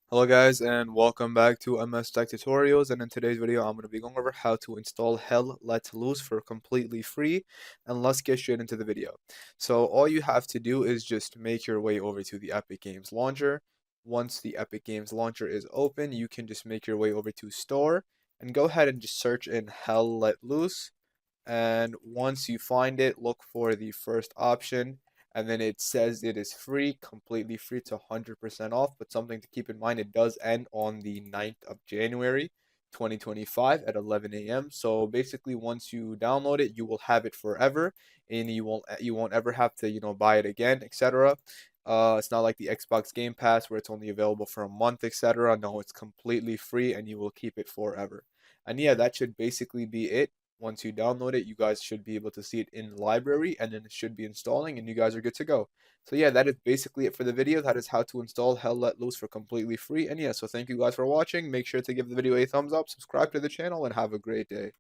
Hello guys and welcome back to MS Tech Tutorials, and in today's video I'm going to be going over how to install Hell Let Loose for completely free. And let's get straight into the video. So all you have to do is just make your way over to the Epic Games launcher. Once the Epic Games launcher is open, you can just make your way over to Store and go ahead and just search in Hell Let Loose. And once you find it, look for the first option, and then it says it is free, completely free to 100% off. But something to keep in mind, it does end on the 9th of January 2025 at 11 a.m. So basically once you download it, you will have it forever, and you won't ever have to buy it again, etc. It's not like the Xbox Game Pass where it's only available for a month, etc. No, it's completely free and you will keep it forever. And yeah, that should basically be it. Once you download it, you guys should be able to see it in the library, and then it should be installing, and you guys are good to go. So yeah, that is basically it for the video. That is how to install Hell Let Loose for completely free. And yeah, so thank you guys for watching. Make sure to give the video a thumbs up, subscribe to the channel, and have a great day.